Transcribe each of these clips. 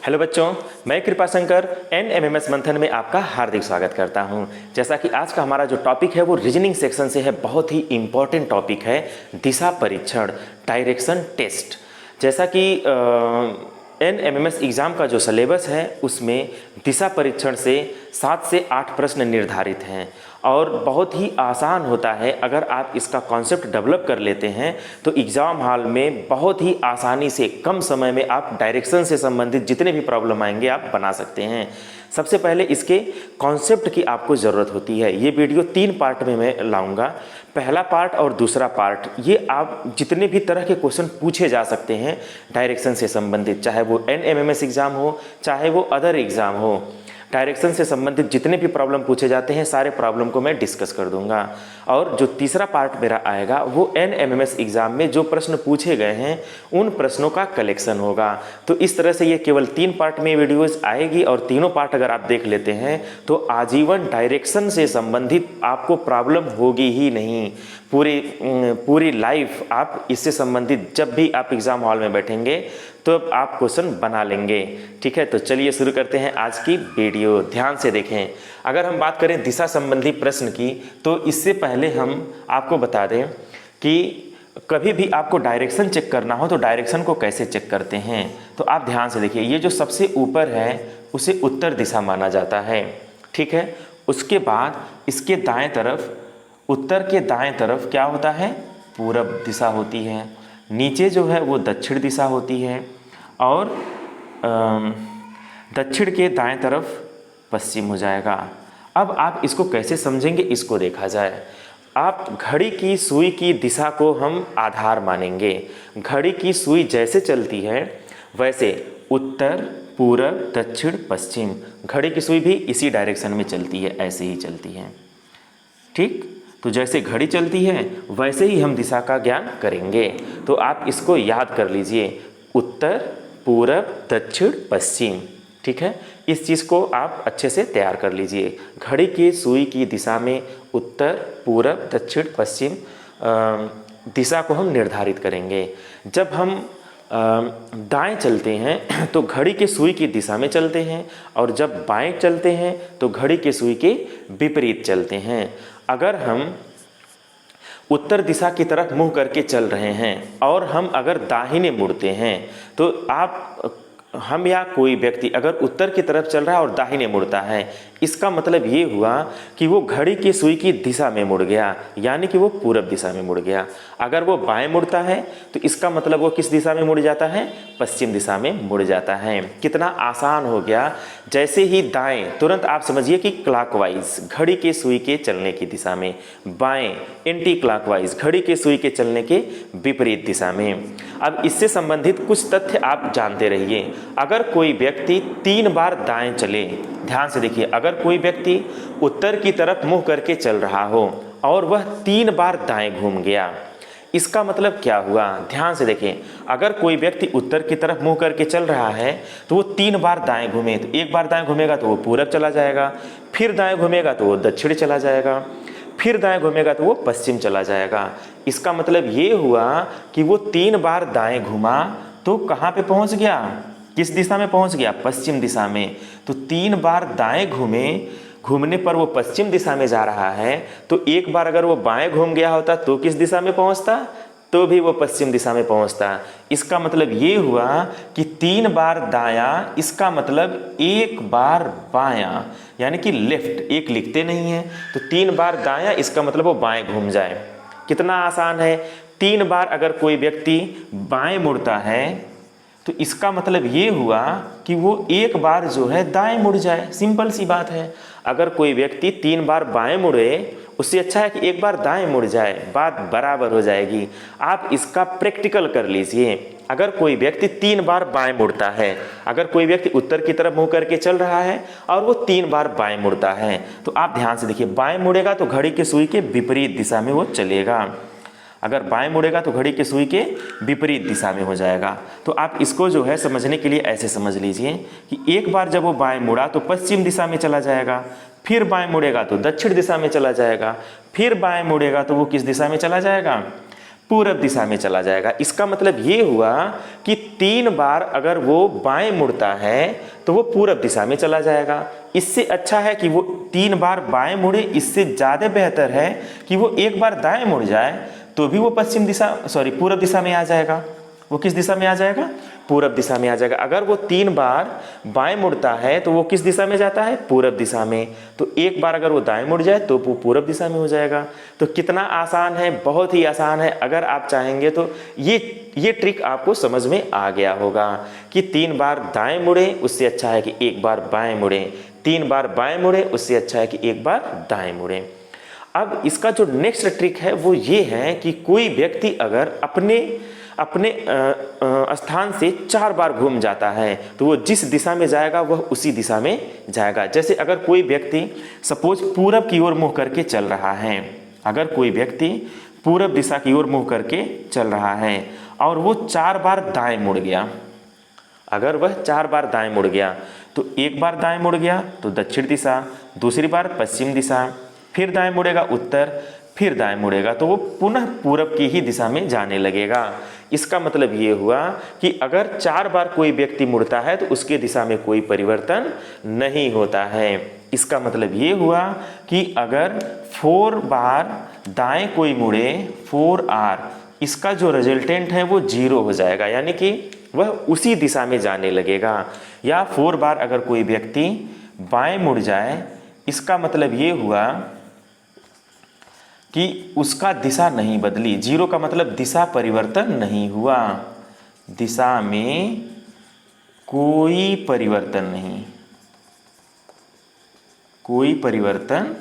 Hello बच्चों, मैं Kripashankar NMIMS मंथन में आपका हार्दिक स्वागत करता हूं। जैसा कि आज का हमारा जो टॉपिक है वो रीजनिंग सेक्शन से है, बहुत ही इम्पोर्टेंट टॉपिक है दिशा परीक्षण, डायरेक्शन टेस्ट। जैसा कि एनएमएमएस एग्ज़ाम का जो सिलेबस है उसमें दिशा परीक्षण से 7 से 8 प्रश्न निर्धारित हैं और बहुत ही आसान होता है। अगर आप इसका कॉन्सेप्ट डेवलप कर लेते हैं तो एग्ज़ाम हॉल में बहुत ही आसानी से कम समय में आप डायरेक्शन से संबंधित जितने भी प्रॉब्लम आएंगे आप बना सकते हैं। सबसे पहले इसके कॉन्सेप्ट की आपको ज़रूरत होती है। ये वीडियो 3 पार्ट में मैं लाऊंगा। पहला पार्ट और दूसरा पार्ट, ये आप जितने भी तरह के क्वेश्चन पूछे जा सकते हैं डायरेक्शन से संबंधित, चाहे वो एनएमएमएस एग्ज़ाम हो चाहे वो अदर एग्ज़ाम हो, डायरेक्शन से संबंधित जितने भी प्रॉब्लम पूछे जाते हैं सारे प्रॉब्लम को मैं डिस्कस कर दूंगा। और जो तीसरा पार्ट मेरा आएगा वो एनएमएमएस एग्ज़ाम में जो प्रश्न पूछे गए हैं उन प्रश्नों का कलेक्शन होगा। तो इस तरह से ये केवल 3 पार्ट में वीडियोस आएगी और तीनों पार्ट अगर आप देख लेते हैं तो आजीवन डायरेक्शन से संबंधित आपको प्रॉब्लम होगी ही नहीं। पूरी लाइफ आप इससे संबंधित जब भी आप एग्ज़ाम हॉल में बैठेंगे तो आप क्वेश्चन बना लेंगे। ठीक है, तो चलिए शुरू करते हैं आज की वीडियो। ध्यान से देखें। अगर हम बात करें दिशा संबंधी प्रश्न की तो इससे पहले हम आपको बता दें कि कभी भी आपको डायरेक्शन चेक करना हो तो डायरेक्शन को कैसे चेक करते हैं। तो आप ध्यान से देखिए, ये जो सबसे ऊपर है उसे उत्तर दिशा माना जाता है। ठीक है, उसके बाद इसके दाएं तरफ, उत्तर के दाएं तरफ क्या होता है, पूरब दिशा होती है। नीचे जो है वो दक्षिण दिशा होती है और दक्षिण के दाएं तरफ पश्चिम हो जाएगा। अब आप इसको कैसे समझेंगे, इसको देखा जाए। आप घड़ी की सुई की दिशा को हम आधार मानेंगे। घड़ी की सुई जैसे चलती है वैसे उत्तर, पूरब, दक्षिण, पश्चिम, घड़ी की सुई भी इसी डायरेक्शन में चलती है, ऐसे ही चलती है। ठीक, तो जैसे घड़ी चलती है वैसे ही हम दिशा का ज्ञान करेंगे। तो आप इसको याद कर लीजिए, उत्तर, पूरब, दक्षिण, पश्चिम। ठीक है, इस चीज़ को आप अच्छे से तैयार कर लीजिए। घड़ी की सुई की दिशा में उत्तर, पूरब, दक्षिण, पश्चिम दिशा को हम निर्धारित करेंगे। जब हम दाएं चलते हैं तो घड़ी के सुई की दिशा में चलते हैं और जब बाएं चलते हैं तो घड़ी के सुई के विपरीत चलते हैं। अगर हम उत्तर दिशा की तरफ मुंह करके चल रहे हैं और हम अगर दाहिने मुड़ते हैं तो हम या कोई व्यक्ति अगर उत्तर की तरफ चल रहा है और दाहिने मुड़ता है, इसका मतलब ये हुआ कि वो घड़ी की सुई की दिशा में मुड़ गया, यानी कि वो पूरब दिशा में मुड़ गया। अगर वो बाएं मुड़ता है तो इसका मतलब वो किस दिशा में मुड़ जाता है, पश्चिम दिशा में मुड़ जाता है। कितना आसान हो गया। जैसे ही दाएं, तुरंत आप समझिए कि क्लॉकवाइज घड़ी के सुई के चलने की दिशा में, बाएं एंटी क्लॉकवाइज घड़ी के सुई के चलने के विपरीत दिशा में। अब इससे संबंधित कुछ तथ्य आप जानते रहिए। अगर कोई व्यक्ति 3 बार दाएं चले, ध्यान से देखिए, अगर कोई व्यक्ति उत्तर की तरफ मुंह करके चल रहा हो और वह 3 बार दाएं घूम गया, इसका मतलब क्या हुआ, ध्यान से देखें। अगर कोई व्यक्ति उत्तर की तरफ मुंह करके चल रहा है तो वो 3 बार दाएं घूमे, तो एक बार दाएं घूमेगा तो वो पूरब चला जाएगा, फिर दाएं घूमेगा तो वो दक्षिण चला जाएगा, फिर दाएं घूमेगा तो वो पश्चिम चला जाएगा। इसका मतलब ये हुआ कि वो 3 बार दाएं घूमा तो कहाँ पे पहुँच गया, किस दिशा में पहुँच गया, पश्चिम दिशा में। तो 3 बार दाएं घूमने पर वो पश्चिम दिशा में जा रहा है, तो एक बार अगर वो बाएं घूम गया होता तो किस दिशा में पहुँचता, तो भी वो पश्चिम दिशा में पहुँचता। इसका मतलब ये हुआ कि 3 बार दायां, इसका मतलब 1 बार बायां, यानी कि लेफ्ट, एक लिखते नहीं है तो 3 बार दायां, इसका मतलब वो बाएं घूम जाए। कितना आसान है। 3 बार अगर कोई व्यक्ति बाएं मुड़ता है तो इसका मतलब ये हुआ कि वो एक बार जो है दाएं मुड़ जाए। सिंपल सी बात है। अगर कोई व्यक्ति 3 बार बाएं मुड़े, उससे अच्छा है कि एक बार दाएं मुड़ जाए, बात बराबर हो जाएगी। आप इसका प्रैक्टिकल कर लीजिए। अगर कोई व्यक्ति 3 बार बाएं मुड़ता है, अगर कोई व्यक्ति उत्तर की तरफ मुंह करके चल रहा है और वो 3 बार बाएं मुड़ता है, तो आप ध्यान से देखिए, बाएं मुड़ेगा तो घड़ी के सुई के विपरीत दिशा में वो चलेगा। अगर बाएं मुड़ेगा तो घड़ी के सुई के विपरीत दिशा में हो जाएगा। तो आप इसको जो है समझने के लिए ऐसे समझ लीजिए कि एक बार जब वो बाएं मुड़ा तो पश्चिम दिशा में चला जाएगा, फिर बाएं मुड़ेगा तो दक्षिण दिशा में चला जाएगा, फिर बाएं मुड़ेगा तो वो किस दिशा में चला जाएगा, पूरब दिशा में चला जाएगा। इसका मतलब ये हुआ कि 3 बार अगर वो बाएं मुड़ता है तो वो पूरब दिशा में चला जाएगा। इससे अच्छा है कि वो 3 बार बाएं मुड़े, इससे ज़्यादा बेहतर है कि वो 1 बार दाएं मुड़ जाए तो भी वो पूरब दिशा में आ जाएगा। वो किस दिशा में आ जाएगा? पूरब दिशा में आ जाएगा। अगर वो 3 बार बाएं मुड़ता है तो वो किस दिशा में जाता है? पूरब दिशा में। तो 1 बार अगर वो दाएं मुड़ जाए तो वो पूरब दिशा में हो जाएगा। तो कितना आसान है, बहुत ही आसान है। अगर आप चाहेंगे तो ये ट्रिक आपको समझ में आ गया होगा कि 3 बार दाएं मुड़े उससे अच्छा है कि 1 बार बाएं मुड़े, 3 बार बाएं मुड़े उससे अच्छा है कि 1 बार दाएं मुड़े। अब इसका जो नेक्स्ट ट्रिक है वो ये है कि कोई व्यक्ति अगर अपने स्थान से 4 बार घूम जाता है तो वो जिस दिशा में जाएगा वह उसी दिशा में जाएगा। जैसे अगर कोई व्यक्ति सपोज पूरब की ओर मुँह करके चल रहा है, अगर कोई व्यक्ति पूरब दिशा की ओर मुँह करके चल रहा है और वो 4 बार दाएं मुड़ गया, अगर वह 4 बार दाएं मुड़ गया तो 1 बार दाएं मुड़ गया तो दक्षिण दिशा, दूसरी बार पश्चिम दिशा, फिर दाएं मुड़ेगा उत्तर, फिर दाएं मुड़ेगा तो वो पुनः पूरब की ही दिशा में जाने लगेगा। इसका मतलब ये हुआ कि अगर 4 बार कोई व्यक्ति मुड़ता है तो उसके दिशा में कोई परिवर्तन नहीं होता है। इसका मतलब ये हुआ कि अगर 4 बार दाएं कोई मुड़े 4R, इसका जो रिजल्टेंट है वो 0 हो जाएगा, यानी कि वह उसी दिशा में जाने लगेगा। या 4 बार अगर कोई व्यक्ति बाएं मुड़ जाए, इसका मतलब ये हुआ कि उसका दिशा नहीं बदली। 0 का मतलब दिशा परिवर्तन नहीं हुआ, दिशा में कोई परिवर्तन नहीं, कोई परिवर्तन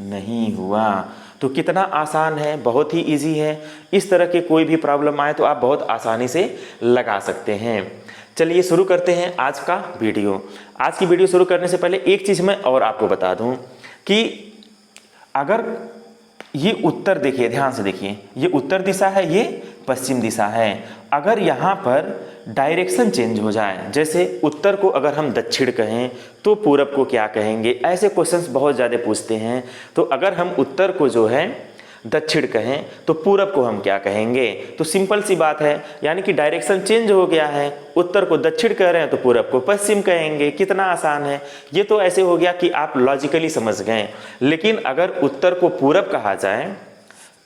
नहीं हुआ। तो कितना आसान है, बहुत ही इजी है। इस तरह के कोई भी प्रॉब्लम आए तो आप बहुत आसानी से लगा सकते हैं। चलिए शुरू करते हैं आज का वीडियो। आज की वीडियो शुरू करने से पहले एक चीज़ मैं और आपको बता दूं कि अगर ये उत्तर, देखिए ध्यान से देखिए, ये उत्तर दिशा है, ये पश्चिम दिशा है। अगर यहाँ पर डायरेक्शन चेंज हो जाए, जैसे उत्तर को अगर हम दक्षिण कहें तो पूरब को क्या कहेंगे, ऐसे क्वेश्चंस बहुत ज़्यादा पूछते हैं। तो अगर हम उत्तर को जो है दक्षिण कहें तो पूरब को हम क्या कहेंगे? तो सिंपल सी बात है, यानी कि डायरेक्शन चेंज हो गया है। उत्तर को दक्षिण कह रहे हैं तो पूरब को पश्चिम कहेंगे। कितना आसान है। ये तो ऐसे हो गया कि आप लॉजिकली समझ गए। लेकिन अगर उत्तर को पूरब कहा जाए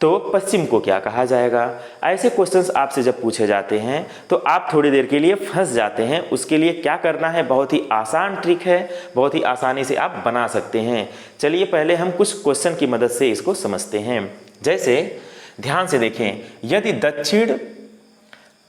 तो पश्चिम को क्या कहा जाएगा? ऐसे क्वेश्चंस आपसे जब पूछे जाते हैं तो आप थोड़ी देर के लिए फंस जाते हैं। उसके लिए क्या करना है, बहुत ही आसान ट्रिक है, बहुत ही आसानी से आप बना सकते हैं। चलिए पहले हम कुछ क्वेश्चन की मदद से इसको समझते हैं। जैसे ध्यान से देखें, यदि दक्षिण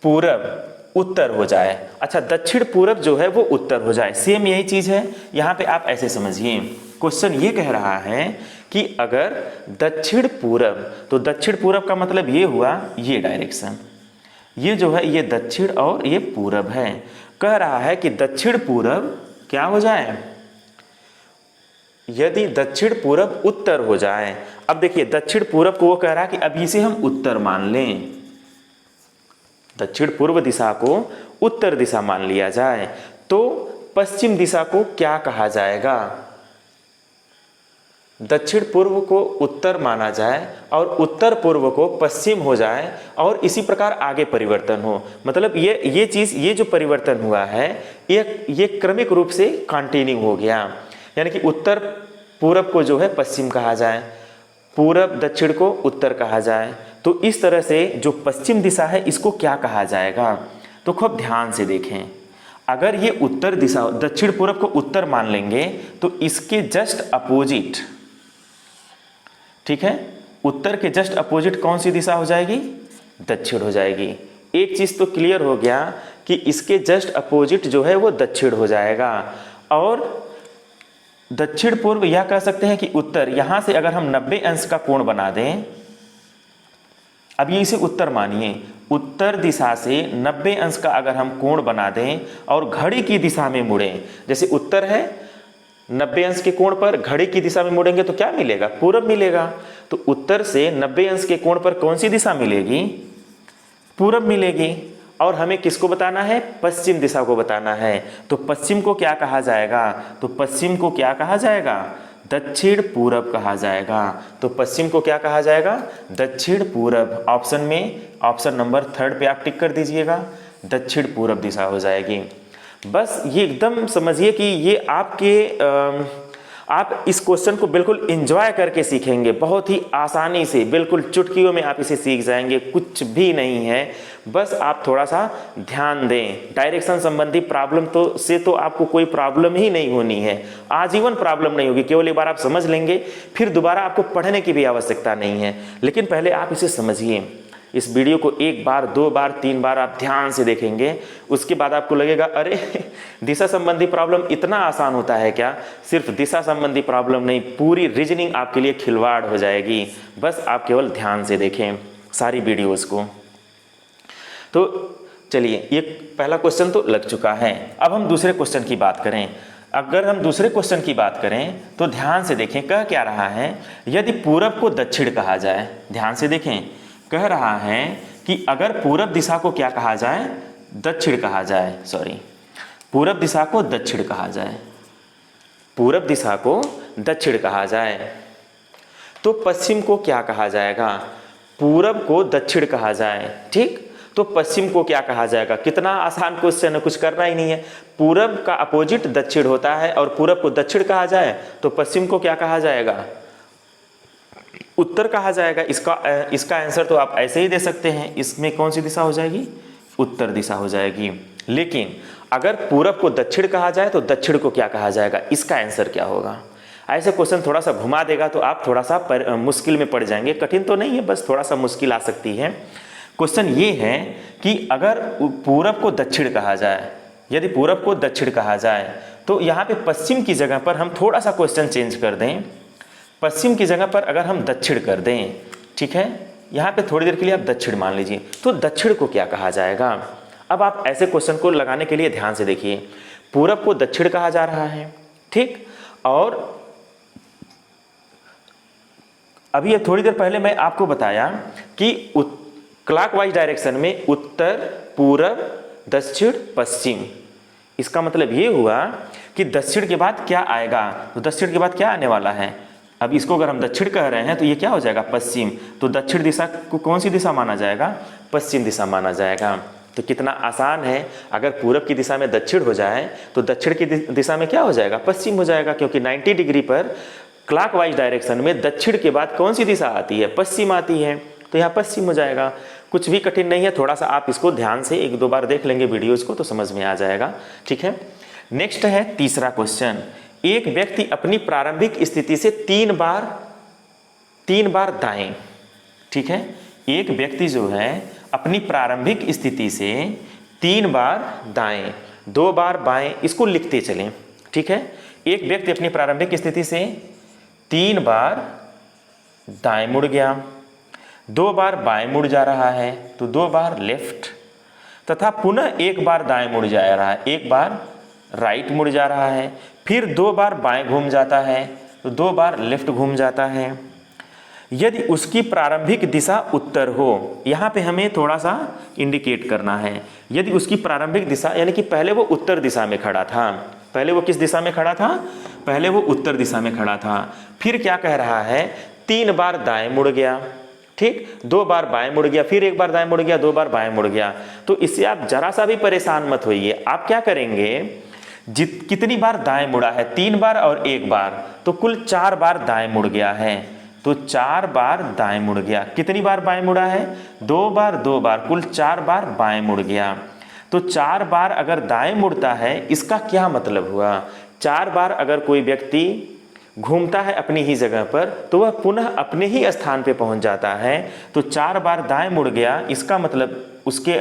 पूरब उत्तर हो जाए, अच्छा दक्षिण पूरब जो है वो उत्तर हो जाए, सेम यही चीज़ है। यहाँ पे आप ऐसे समझिए, क्वेश्चन ये कह रहा है कि अगर दक्षिण पूरब, तो दक्षिण पूरब का मतलब ये हुआ ये डायरेक्शन, ये जो है ये दक्षिण और ये पूरब है। कह रहा है कि दक्षिण पूरब क्या हो जाए, यदि दक्षिण पूरब उत्तर हो जाए। अब देखिए दक्षिण पूरब को वो कह रहा है कि अभी इसे हम उत्तर मान लें, दक्षिण पूर्व दिशा को उत्तर दिशा मान लिया जाए, तो पश्चिम दिशा को क्या कहा जाएगा? दक्षिण पूर्व को उत्तर माना जाए और उत्तर पूर्व को पश्चिम हो जाए और इसी प्रकार आगे परिवर्तन हो। मतलब ये चीज़, ये जो परिवर्तन हुआ है ये क्रमिक रूप से कंटिन्यू हो गया। यानी कि उत्तर पूरब को जो है पश्चिम कहा जाए, पूरब दक्षिण को उत्तर कहा जाए। तो इस तरह से जो पश्चिम दिशा है इसको क्या कहा जाएगा? तो खूब ध्यान से देखें, अगर ये उत्तर दिशा, दक्षिण पूरब को उत्तर मान लेंगे तो इसके जस्ट अपोजिट, ठीक है, उत्तर के जस्ट अपोजिट कौन सी दिशा हो जाएगी? दक्षिण हो जाएगी। एक चीज़ तो क्लियर हो गया कि इसके जस्ट अपोजिट जो है वो दक्षिण हो जाएगा। और दक्षिण पूर्व यह कह सकते हैं कि उत्तर, यहां से अगर हम 90 अंश का कोण बना दें, अब ये इसे उत्तर मानिए, उत्तर दिशा से 90 अंश का अगर हम कोण बना दें और घड़ी की दिशा में मुड़ें, जैसे उत्तर है 90 अंश के कोण पर, घड़ी की दिशा में मुड़ेंगे तो क्या मिलेगा? पूरब मिलेगा। तो उत्तर से 90 अंश के कोण पर कौन सी दिशा मिलेगी? पूरब मिलेगी। और हमें किसको बताना है? पश्चिम दिशा को बताना है। तो पश्चिम को क्या कहा जाएगा? तो पश्चिम को क्या कहा जाएगा? दक्षिण पूरब कहा जाएगा। तो पश्चिम को क्या कहा जाएगा? दक्षिण पूरब। ऑप्शन में ऑप्शन नंबर 3 पे आप टिक कर दीजिएगा, दक्षिण पूरब दिशा हो जाएगी। बस ये एकदम समझिए कि ये आप इस क्वेश्चन को बिल्कुल एंजॉय करके सीखेंगे, बहुत ही आसानी से, बिल्कुल चुटकियों में आप इसे सीख जाएंगे, कुछ भी नहीं है। बस आप थोड़ा सा ध्यान दें। डायरेक्शन संबंधी प्रॉब्लम तो आपको कोई प्रॉब्लम ही नहीं होनी है, आजीवन प्रॉब्लम नहीं होगी। केवल एक बार आप समझ लेंगे, फिर दोबारा आपको पढ़ने की भी आवश्यकता नहीं है। लेकिन पहले आप इसे समझिए। इस वीडियो को 1 बार 2 बार 3 बार आप ध्यान से देखेंगे, उसके बाद आपको लगेगा अरे दिशा संबंधी प्रॉब्लम इतना आसान होता है क्या? सिर्फ दिशा संबंधी प्रॉब्लम नहीं, पूरी रीजनिंग आपके लिए खिलवाड़ हो जाएगी। बस आप केवल ध्यान से देखें सारी वीडियोस को। तो चलिए, ये पहला क्वेश्चन तो लग चुका है। अब हम दूसरे क्वेश्चन की बात करें। अगर हम दूसरे क्वेश्चन की बात करें तो ध्यान से देखें, कह क्या रहा है? यदि पूरब को दक्षिण कहा जाए, ध्यान से देखें, कह रहा है कि अगर पूरब दिशा को क्या कहा जाए? दक्षिण कहा जाए। पूरब दिशा को दक्षिण कहा जाए, पूरब दिशा को दक्षिण कहा जाए, तो पश्चिम को क्या कहा जाएगा? पूरब को दक्षिण कहा जाए, ठीक, तो पश्चिम को क्या कहा जाएगा? कितना आसान क्वेश्चन है, कुछ करना ही नहीं है। पूरब का अपोजिट दक्षिण होता है और पूरब को दक्षिण कहा जाए तो पश्चिम को क्या कहा जाएगा? उत्तर कहा जाएगा। इसका आंसर तो आप ऐसे ही दे सकते हैं। इसमें कौन सी दिशा हो जाएगी? उत्तर दिशा हो जाएगी। लेकिन अगर पूरब को दक्षिण कहा जाए तो दक्षिण को क्या कहा जाएगा? इसका आंसर क्या होगा? ऐसे क्वेश्चन थोड़ा सा घुमा देगा तो आप थोड़ा सा मुश्किल में पड़ जाएंगे। कठिन तो नहीं है, बस थोड़ा सा मुश्किल आ सकती है। क्वेश्चन ये है कि अगर पूरब को दक्षिण कहा जाए, यदि पूरब को दक्षिण कहा जाए तो यहाँ पे पश्चिम की जगह पर हम थोड़ा सा क्वेश्चन चेंज कर दें। पश्चिम की जगह पर अगर हम दक्षिण कर दें, ठीक है, यहाँ पे थोड़ी देर के लिए आप दक्षिण मान लीजिए, तो दक्षिण को क्या कहा जाएगा? अब आप ऐसे क्वेश्चन को लगाने के लिए ध्यान से देखिए। पूरब को दक्षिण कहा जा रहा है, ठीक, और अभी ये थोड़ी देर पहले मैं आपको बताया कि क्लॉकवाइज डायरेक्शन में उत्तर, पूरब, दक्षिण, पश्चिम। इसका मतलब ये हुआ कि दक्षिण के बाद क्या आएगा? तो दक्षिण के बाद क्या आने वाला है? अब इसको अगर हम दक्षिण कह रहे हैं तो ये क्या हो जाएगा? पश्चिम। तो दक्षिण दिशा को कौन सी दिशा माना जाएगा? पश्चिम दिशा माना जाएगा। तो कितना आसान है। अगर पूरब की दिशा में दक्षिण हो जाए तो दक्षिण की दिशा में क्या हो जाएगा? पश्चिम हो जाएगा, क्योंकि 90 डिग्री पर क्लॉकवाइज डायरेक्शन में दक्षिण के बाद कौन सी दिशा आती है? पश्चिम आती है, तो यहाँ पश्चिम हो जाएगा। कुछ भी कठिन नहीं है, थोड़ा सा आप इसको ध्यान से 1-2 बार देख लेंगे वीडियोज़ को तो समझ में आ जाएगा, ठीक है। नेक्स्ट है तीसरा क्वेश्चन। एक व्यक्ति अपनी प्रारंभिक स्थिति से 3 बार दाएं, ठीक है, एक व्यक्ति जो है अपनी प्रारंभिक स्थिति से 3 बार दाएं, 2 बार बाएं, इसको लिखते चलें, ठीक है। एक व्यक्ति अपनी प्रारंभिक स्थिति से 3 बार दाएं मुड़ गया, 2 बार बाएं मुड़ जा रहा है तो 2 बार लेफ्ट, तथा पुनः 1 बार दाएं मुड़ जा रहा है, 1 बार राइट मुड़ जा रहा है, फिर 2 बार बाएं घूम जाता है तो 2 बार लेफ्ट घूम जाता है। यदि उसकी प्रारंभिक दिशा उत्तर हो, यहाँ पे हमें थोड़ा सा इंडिकेट करना है। यदि उसकी प्रारंभिक दिशा, यानी कि पहले वो उत्तर दिशा में खड़ा था, पहले वो किस दिशा में खड़ा था? पहले वो उत्तर दिशा में खड़ा था। फिर क्या कह रहा है? 3 बार दाएं मुड़ गया, ठीक, 2 बार बाएं मुड़ गया, फिर 1 बार दाएं मुड़ गया, 2 बार बाएं मुड़ गया। तो इससे आप जरा सा भी परेशान मत होइए। आप क्या करेंगे, कितनी बार दाएं मुड़ा है? 3 बार और 1 बार, तो कुल 4 बार दाएं मुड़ गया है, तो 4 बार दाएं मुड़ गया। कितनी बार बाएं मुड़ा है? 2 बार, 2 बार, कुल 4 बार बाएं मुड़ गया। तो 4 बार अगर दाएं मुड़ता है, इसका क्या मतलब हुआ? 4 बार अगर कोई व्यक्ति घूमता है अपनी ही जगह पर तो वह पुनः अपने ही स्थान पे पहुंच जाता है। तो 4 बार दाएं मुड़ गया, इसका मतलब उसके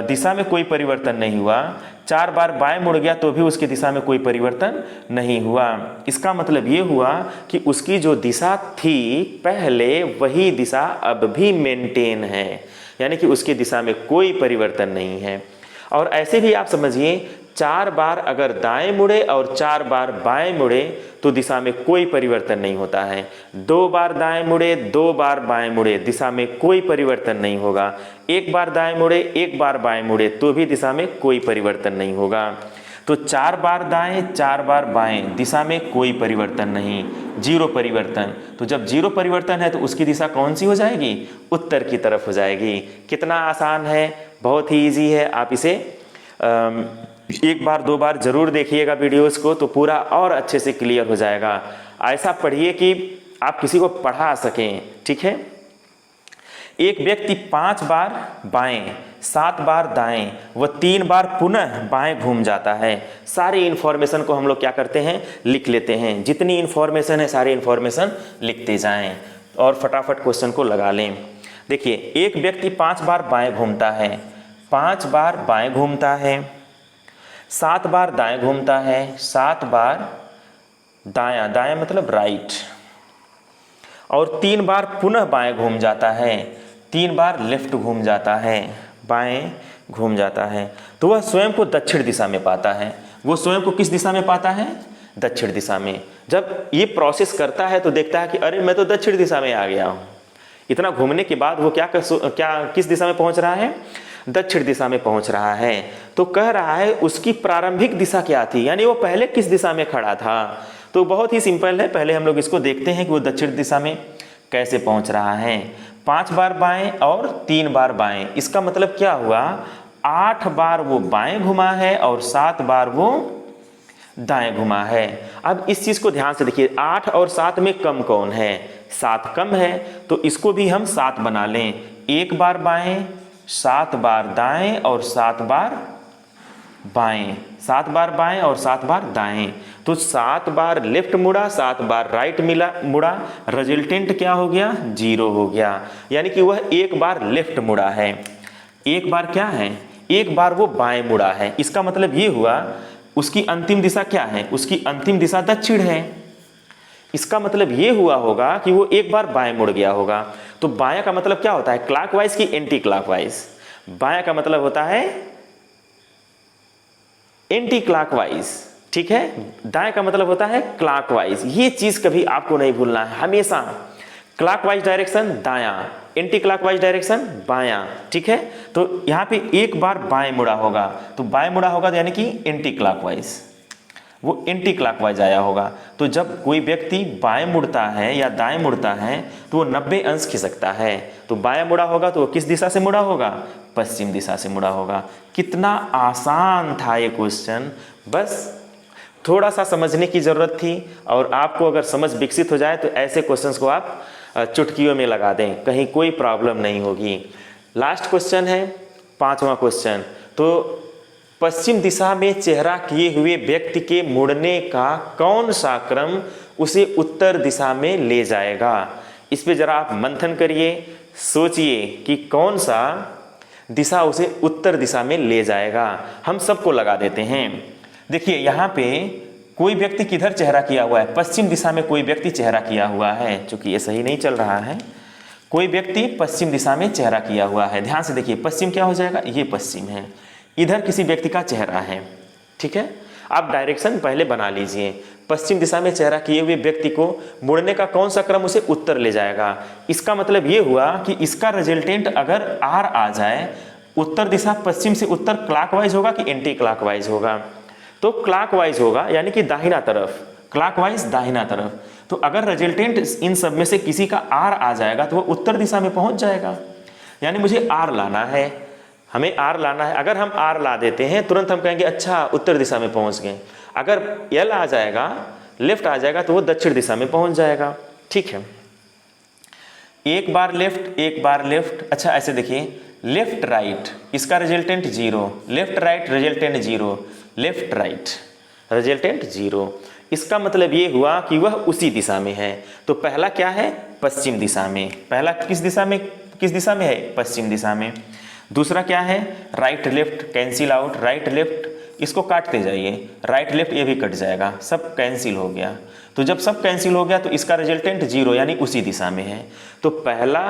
दिशा में कोई परिवर्तन नहीं हुआ। 4 बार बाएं मुड़ गया तो भी उसकी दिशा में कोई परिवर्तन नहीं हुआ। इसका मतलब ये हुआ कि उसकी जो दिशा थी पहले, वही दिशा अब भी मेंटेन है, यानी कि उसकी दिशा में कोई परिवर्तन नहीं है। और ऐसे भी आप समझिए, 4 बार अगर दाएं मुड़े और 4 बार बाएं मुड़े तो दिशा में कोई परिवर्तन नहीं होता है। 2 बार दाएं मुड़े, 2 बार बाएं मुड़े, दिशा में कोई परिवर्तन नहीं होगा। 1 बार दाएं मुड़े, 1 बार बाएं मुड़े तो भी दिशा में कोई परिवर्तन नहीं होगा। तो 4 बार दाएं 4 बार बाएं, दिशा में कोई परिवर्तन नहीं, 0 परिवर्तन। तो जब 0 परिवर्तन है तो उसकी दिशा कौन सी हो जाएगी? उत्तर की तरफ हो जाएगी। कितना आसान है, बहुत ही ईजी है। आप इसे एक बार 2 बार जरूर देखिएगा वीडियोस को, तो पूरा और अच्छे से क्लियर हो जाएगा। ऐसा पढ़िए कि आप किसी को पढ़ा सकें, ठीक है। एक व्यक्ति 5 बार बाएं 7 बार दाएं व 3 बार पुनः बाएं घूम जाता है। सारी इन्फॉर्मेशन को हम लोग क्या करते हैं? लिख लेते हैं। जितनी इन्फॉर्मेशन है सारी इन्फॉर्मेशन लिखते जाएं और फटाफट क्वेश्चन को लगा लें। देखिए, एक व्यक्ति 5 बार बाएं घूमता है, 5 बार बाएं घूमता है, 7 बार दाएं घूमता है, 7 बार दायां, दायां मतलब राइट, और 3 बार पुनः बाएं घूम जाता है, 3 बार लेफ्ट घूम जाता है, बाएं घूम जाता है। तो वह स्वयं को दक्षिण दिशा में पाता है। वो स्वयं को किस दिशा में पाता है? दक्षिण दिशा में। जब ये प्रोसेस करता है तो देखता है कि अरे मैं तो दक्षिण दिशा में आ गया हूँ। इतना घूमने के बाद वो क्या किस दिशा में पहुँच रहा है? दक्षिण दिशा में पहुँच रहा है। तो कह रहा है उसकी प्रारंभिक दिशा क्या थी, यानी वो पहले किस दिशा में खड़ा था। तो बहुत ही सिंपल है, पहले हम लोग इसको देखते हैं कि वो दक्षिण दिशा में कैसे पहुंच रहा है। 5 बार बाएं और 3 बार बाएं, इसका मतलब क्या हुआ? 8 बार वो बाएं घुमा है और 7 बार वो दाएं घुमा है। अब इस चीज को ध्यान से देखिए, 8 और 7 में कम कौन है? 7 कम है, तो इसको भी हम 7 बना लें। 1 बार बाएं 7 बार दाएं और 7 बार बाएं, 7 बार बाएं और 7 बार दाएं। तो 7 बार लेफ्ट मुड़ा, 7 बार राइट मुड़ा, रिजल्टेंट क्या हो गया? 0 हो गया। यानी कि वह 1 बार लेफ्ट मुड़ा है, 1 बार क्या है? 1 बार वो बाएं मुड़ा है। इसका मतलब ये हुआ उसकी अंतिम दिशा क्या है? उसकी अंतिम दिशा दक्षिण है। इसका मतलब ये हुआ होगा कि वो 1 बार बाएं मुड़ गया होगा। तो बायां का मतलब क्या होता है? क्लॉकवाइज की एंटी क्लॉकवाइज? बायां का मतलब होता है एंटी क्लॉकवाइज, ठीक है। दाएं का मतलब होता है क्लॉकवाइज। ये चीज कभी आपको नहीं भूलना है। हमेशा क्लॉकवाइज डायरेक्शन दायां, एंटी क्लॉकवाइज डायरेक्शन बायां, ठीक है। तो यहाँ पे 1 बार बाएं मुड़ा होगा, तो बाएं मुड़ा होगा तो यानी कि एंटी क्लॉकवाइज, वो एंटी क्लॉकवाइज आया होगा। तो जब कोई व्यक्ति बाएं मुड़ता है या दाएं मुड़ता है तो वो 90 अंश खिसकता है। तो बाएं मुड़ा होगा तो वो किस दिशा से मुड़ा होगा? पश्चिम दिशा से मुड़ा होगा। कितना आसान था ये क्वेश्चन, बस थोड़ा सा समझने की जरूरत थी। और आपको अगर समझ विकसित हो जाए तो ऐसे क्वेश्चंस को आप चुटकियों में लगा दें, कहीं कोई प्रॉब्लम नहीं होगी। लास्ट क्वेश्चन है 5वां क्वेश्चन। तो पश्चिम दिशा में चेहरा किए हुए व्यक्ति के मुड़ने का कौन सा क्रम उसे उत्तर दिशा में ले जाएगा? इस पे जरा आप मंथन करिए, सोचिए कि कौन सा दिशा उसे उत्तर दिशा में ले जाएगा। हम सबको लगा देते हैं। देखिए यहाँ पे कोई व्यक्ति किधर चेहरा किया हुआ है? पश्चिम दिशा में कोई व्यक्ति चेहरा किया हुआ है, क्योंकि ये सही नहीं चल रहा है। कोई व्यक्ति पश्चिम दिशा में चेहरा किया हुआ है। ध्यान से देखिए, पश्चिम क्या हो जाएगा? ये पश्चिम है। इधर किसी व्यक्ति का चेहरा है, ठीक है। आप डायरेक्शन पहले बना लीजिए। पश्चिम दिशा में चेहरा किए हुए व्यक्ति को मुड़ने का कौन सा क्रम उसे उत्तर ले जाएगा? इसका मतलब ये हुआ कि इसका रिजल्टेंट अगर आर आ जाए, उत्तर दिशा पश्चिम से उत्तर क्लॉकवाइज होगा कि एंटी क्लॉकवाइज होगा? तो क्लॉकवाइज होगा, यानी कि दाहिना तरफ, क्लॉकवाइज दाहिना तरफ। तो अगर रिजल्टेंट इन सब में से किसी का आर आ जाएगा तो वह उत्तर दिशा में पहुंच जाएगा। यानी मुझे आर लाना है, हमें आर लाना है। अगर हम आर ला देते हैं तुरंत हम कहेंगे अच्छा उत्तर दिशा में पहुंच गए। अगर एल आ जाएगा, लेफ्ट आ जाएगा, तो वो दक्षिण दिशा में पहुंच जाएगा, ठीक है। 1 बार लेफ्ट 1 बार लेफ्ट। अच्छा ऐसे देखिए, लेफ्ट राइट, इसका resultant 0, left right resultant 0, left right resultant 0। इसका मतलब ये हुआ कि वह उसी दिशा में है। तो पहला क्या है? पश्चिम दिशा में। पहला किस दिशा में है? पश्चिम दिशा में। दूसरा क्या है? Right left cancel out, right left इसको काटते जाइए, राइट लेफ्ट ये भी कट जाएगा, सब कैंसिल हो गया। तो जब सब कैंसिल हो गया तो इसका रिजल्टेंट 0, यानी उसी दिशा में है। तो पहला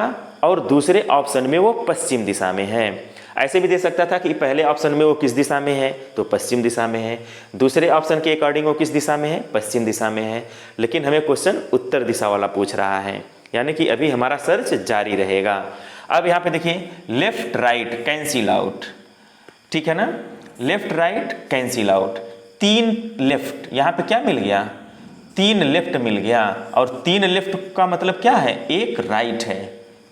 और दूसरे ऑप्शन में वो पश्चिम दिशा में है। ऐसे भी दे सकता था कि पहले ऑप्शन में वो किस दिशा में है? तो पश्चिम दिशा में है। दूसरे ऑप्शन के अकॉर्डिंग वो किस दिशा में है? पश्चिम दिशा में है। लेकिन हमें क्वेश्चन उत्तर दिशा वाला पूछ रहा है, यानी कि अभी हमारा सर्च जारी रहेगा। अब यहाँ पे देखिए, लेफ्ट राइट कैंसिल आउट, ठीक है ना, left right cancel out. 3 left, यहाँ पे क्या मिल गया, 3 लेफ्ट मिल गया, और 3 लेफ्ट का मतलब क्या है, 1 राइट है।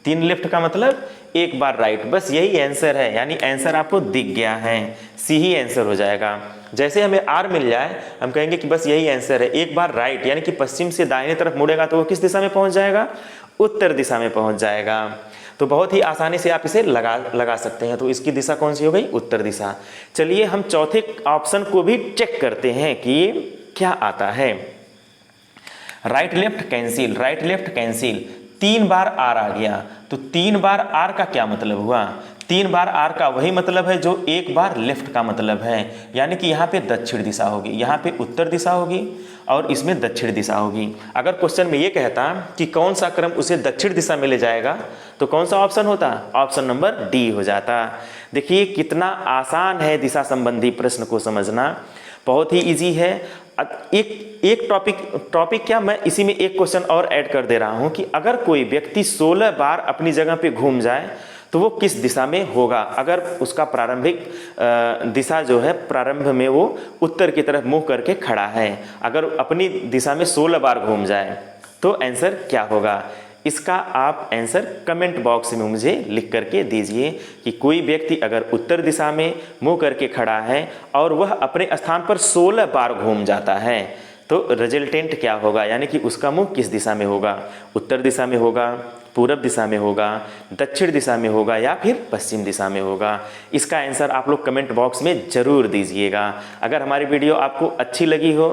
3 लेफ्ट का मतलब 1 बार राइट, बस यही आंसर है, यानी आंसर आपको दिख गया है, सी ही आंसर हो जाएगा। जैसे हमें आर मिल जाए हम कहेंगे कि बस यही आंसर है, 1 बार राइट, यानी कि पश्चिम से दाहिने तरफ मुड़ेगा तो वो किस दिशा में पहुंच जाएगा, उत्तर दिशा में पहुंच जाएगा। तो बहुत ही आसानी से आप इसे लगा सकते हैं। तो इसकी दिशा कौन सी हो गई, उत्तर दिशा। चलिए हम चौथे ऑप्शन को भी चेक करते हैं कि ये क्या आता है। Right left cancel, right left cancel, 3 बार आर आ गया, तो 3 बार आर का क्या मतलब हुआ, 3 बार आर का वही मतलब है जो 1 बार लेफ्ट का मतलब है, यानी कि यहाँ पे दक्षिण दिशा होगी, यहाँ पे उत्तर दिशा होगी और इसमें दक्षिण दिशा होगी। अगर क्वेश्चन में ये कहता कि कौन सा क्रम उसे दक्षिण दिशा में ले जाएगा तो कौन सा ऑप्शन होता, ऑप्शन नंबर डी हो जाता। देखिए कितना आसान है दिशा संबंधी प्रश्न को समझना, बहुत ही इजी है। एक टॉपिक क्या, मैं इसी में एक क्वेश्चन और ऐड कर दे रहा हूं कि अगर कोई व्यक्ति 16 बार अपनी जगह पे घूम जाए तो वो किस दिशा में होगा। अगर उसका प्रारंभिक दिशा जो है, प्रारंभ में वो उत्तर की तरफ मुंह करके खड़ा है, अगर अपनी दिशा में 16 बार घूम जाए तो आंसर क्या होगा। इसका आप आंसर कमेंट बॉक्स में मुझे लिख करके दीजिए कि कोई व्यक्ति अगर उत्तर दिशा में मुंह करके खड़ा है और वह अपने स्थान पर 16 बार घूम जाता है तो रिजल्टेंट क्या होगा, यानी कि उसका मुंह किस दिशा में होगा, उत्तर दिशा में होगा, पूरब दिशा में होगा, दक्षिण दिशा में होगा या फिर पश्चिम दिशा में होगा। इसका आंसर आप लोग कमेंट बॉक्स में ज़रूर दीजिएगा। अगर हमारी वीडियो आपको अच्छी लगी हो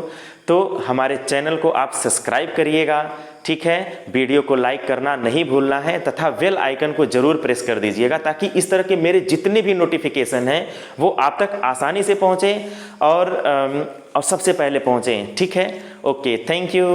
तो हमारे चैनल को आप सब्सक्राइब करिएगा, ठीक है। वीडियो को लाइक करना नहीं भूलना है तथा बेल आइकन को जरूर प्रेस कर दीजिएगा ताकि इस तरह के मेरे जितने भी नोटिफिकेशन हैं वो आप तक आसानी से पहुँचें और सबसे पहले पहुँचें, ठीक है। Okay, thank you.